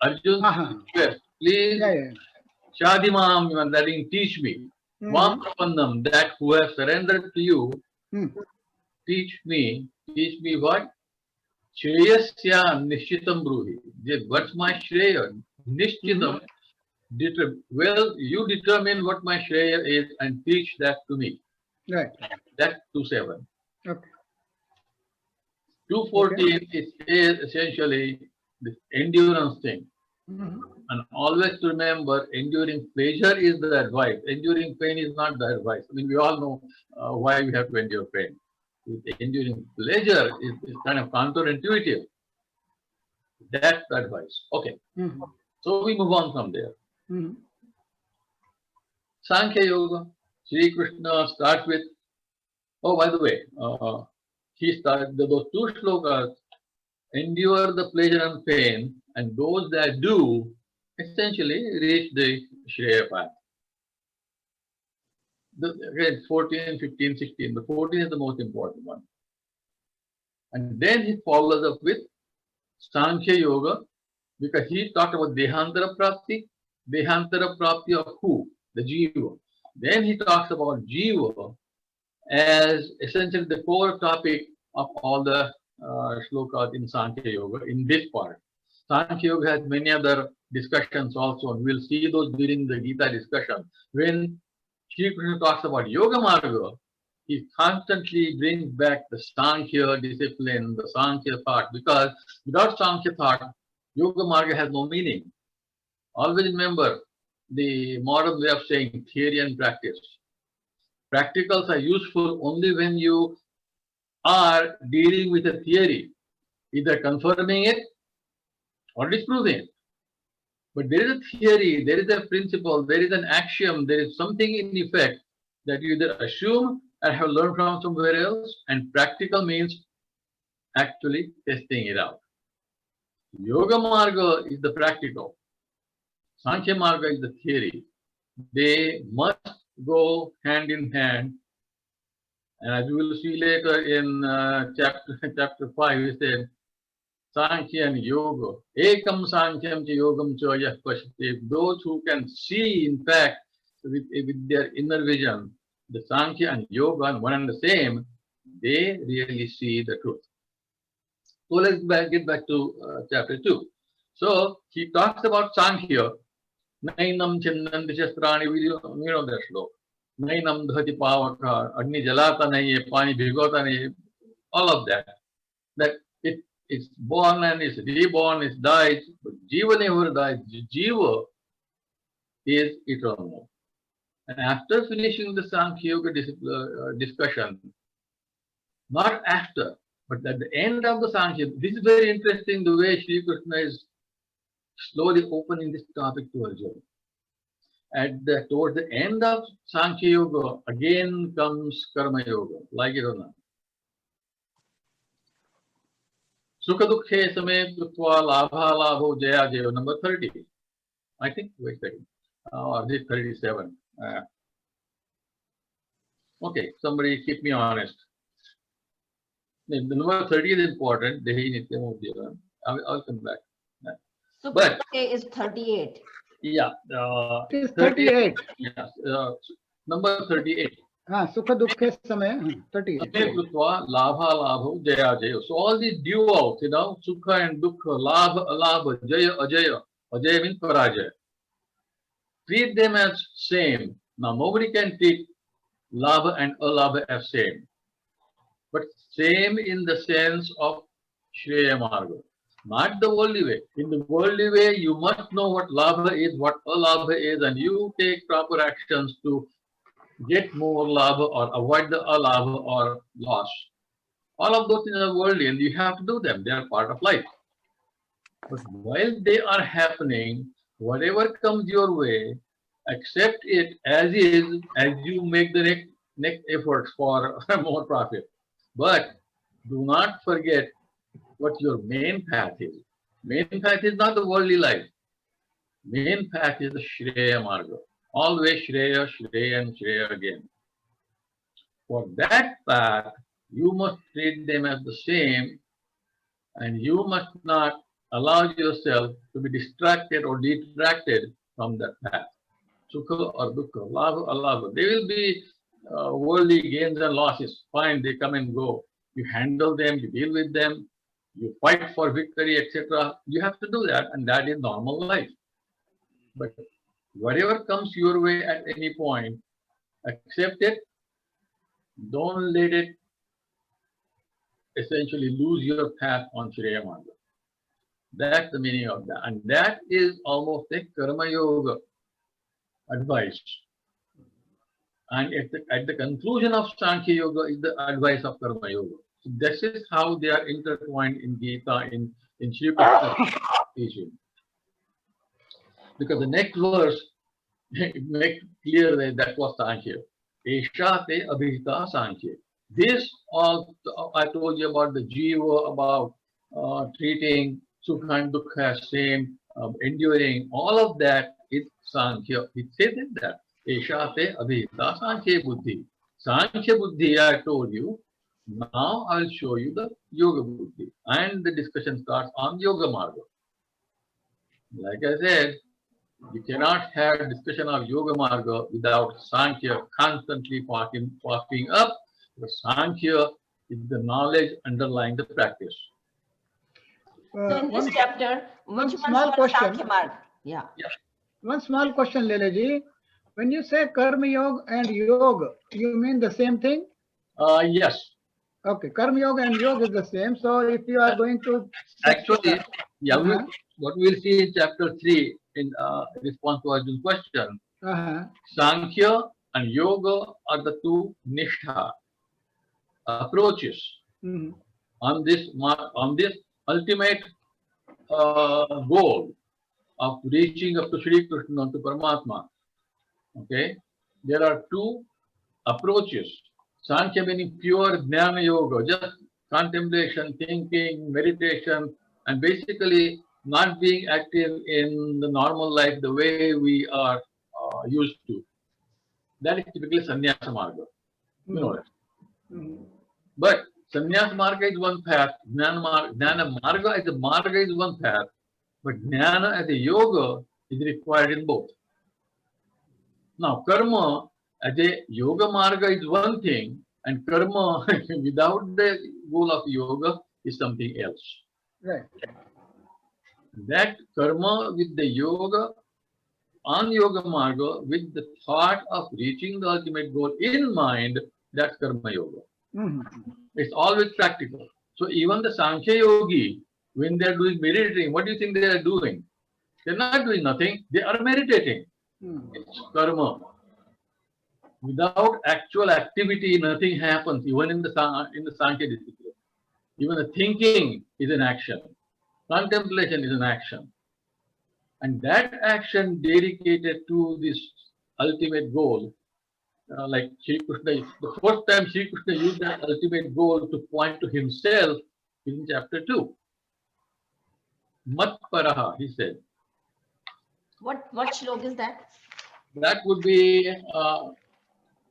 Arjun request, please, Shadimam, that means teach me. Vam Prapannam, that who has surrendered to you, teach me what? Shreyasya Nishchitam Bruhi. What's my Shreya? Nishchitam. Well, you determine what my Shreya is and teach that to me. Right. That's 2.7. Okay. 2.14 is essentially this endurance thing. And always remember, enduring pleasure is the advice. Enduring pain is not the advice. I mean, we all know why we have to endure pain. Enduring pleasure is kind of counterintuitive. That's the advice. Okay. So we move on from there. Sankhya Yoga, Sri Krishna starts with, oh, by the way, he started those two shlokas, endure the pleasure and pain, and those that do essentially reach the Shreya path. Again, 14, 15, 16. The 14 is the most important one. And then he follows up with Sankhya Yoga, because he talked about Dehantara Prapti of who? The Jiva. Then he talks about Jiva as essentially the core topic of all the shlokas in Sankhya Yoga in this part. Sankhya Yoga has many other discussions also, and we'll see those during the Gita discussion. When Sri Krishna talks about Yoga Marga, he constantly brings back the Sankhya discipline, the Sankhya thought, because without Sankhya thought, Yoga Marga has no meaning. Always remember the modern way of saying theory and practice. Practicals are useful only when you are dealing with a theory, either confirming it or disproving it. But there is a theory, there is a principle, there is an axiom, there is something in effect that you either assume and have learned from somewhere else, and practical means actually testing it out. Yoga Marga is the practical. Sankhya Marga is the theory. They must go hand in hand. And as we will see later in chapter 5, he said, Sankhya and Yoga. Ekam Sankhya cha Yogam cha yah pashyate. Those who can see, in fact, with their inner vision, the Sankhya and Yoga, one and the same, they really see the truth. So let's get back to chapter 2. So he talks about Sankhya. Nainam Chinnanti Shastrani, we know that slok. Nainam Dhati Pavaka, Agni Jalata nahi, Pani Bhigota nahi, all of that. That it's born and it's reborn, it dies, but Jiva never dies. Jiva is eternal. And after finishing the Sankhya Yoga discussion, not after, but at the end of the Sankhya, this is very interesting the way Sri Krishna is slowly opening this topic to Arjuna. Towards the end of Sankhya Yoga, again comes Karma Yoga, like it or not. Sukha Dukhe Same Krutva Labha Labho Jaya Jaya, number 30. I think, wait a second, or this 37. Okay, somebody keep me honest. The number 30 is important. I'll come back. So, but is 38. Yeah. It is 38. Yes. Number 38. Sukha Dukhe Samaya, 38. Labha Labho Jaya Jaya. So all these duals, Sukha and Dukha, Labha, Alabha, Jaya, Ajaya. Ajaya means Parajaya. Treat them as same. Now nobody can treat Labha and Alabha as same. But same in the sense of Shreya Marga. Not the worldly way. In the worldly way, you must know what Labha is, what Alabha is, and you take proper actions to get more Labha or avoid the Alabha or loss. All of those things are worldly and you have to do them. They are part of life. But while they are happening, whatever comes your way, accept it as is, as you make the next efforts for more profit. But do not forget what your main path is. Main path is not the worldly life. Main path is the Shreya Marga. Always Shreya, Shreya and Shreya again. For that path, you must treat them as the same, and you must not allow yourself to be distracted or detracted from that path. Sukha or dukkha, lava or lava. They will be worldly gains and losses. Fine, they come and go. You handle them, you deal with them, you fight for victory, etc. You have to do that, and that is normal life. But whatever comes your way at any point, accept it. Don't let it essentially lose your path on Shreya Marga. That's the meaning of that. And that is almost a Karma Yoga advice. And at the conclusion of Sankhya Yoga is the advice of Karma Yoga. So this is how they are intertwined in Gita, in Sri Krishna's teaching. Because the next verse makes clear that was Sankhya. Esha te abhita Sankhya. This all I told you about the jiva, about treating sukha and dukkha as same, enduring, all of that is Sankhya. It says that. Esha te abhita Sankhya buddhi. Sankhya buddhi, I told you. Now I'll show you the yoga buddhi. And the discussion starts on yoga marga. Like I said, you cannot have discussion of yoga marga without Sankhya constantly popping up. The Sankhya is the knowledge underlying the practice. So in this chapter, which one small was question. Sankhya Marg? Yeah. One small question, Lele ji. When you say Karma Yoga and Yoga, you mean the same thing? Yes. Okay, Karma Yoga and Yoga is the same. So if you are going to... Actually, yeah, what we'll see in chapter 3 in response to Arjun's question, Sankhya and Yoga are the two nishtha approaches on this ultimate goal of reaching up to Shri Krishna, to Paramatma. Okay, there are two approaches. Sankhya meaning pure Jnana Yoga, just contemplation, thinking, meditation, and basically not being active in the normal life the way we are used to. That is typically Sannyasa Marga. You know that. But Sannyasa Marga is one path, Jnana Marga is one path, but Jnana as a yoga is required in both. Now, karma as a yoga marga is one thing, and karma without the goal of yoga is something else. Right. That karma with the yoga, on yoga marga, with the thought of reaching the ultimate goal in mind, that's karma yoga. It's always practical. So even the Sankhya yogi, when they're doing meditating, what do you think they are doing? They're not doing nothing, they are meditating. It's karma. Without actual activity, nothing happens, even in the Sankhya discipline. Even the thinking is an action. Contemplation is an action. And that action dedicated to this ultimate goal, like Sri Krishna, the first time Sri Krishna used that ultimate goal to point to himself in chapter 2. Mat paraha, he said. What shlok is that? That would be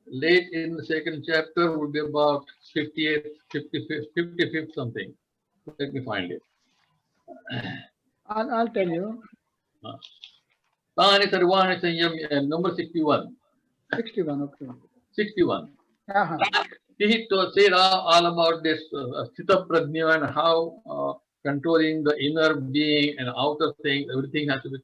late in the second chapter, would be about 58th, 55th something. Let me find it. I'll tell you. Tani Sarvani Sanyam, number 61. 61, okay. 61. Uh-huh. He said all about this Sthita Prajna and how controlling the inner being and outer thing, everything has to be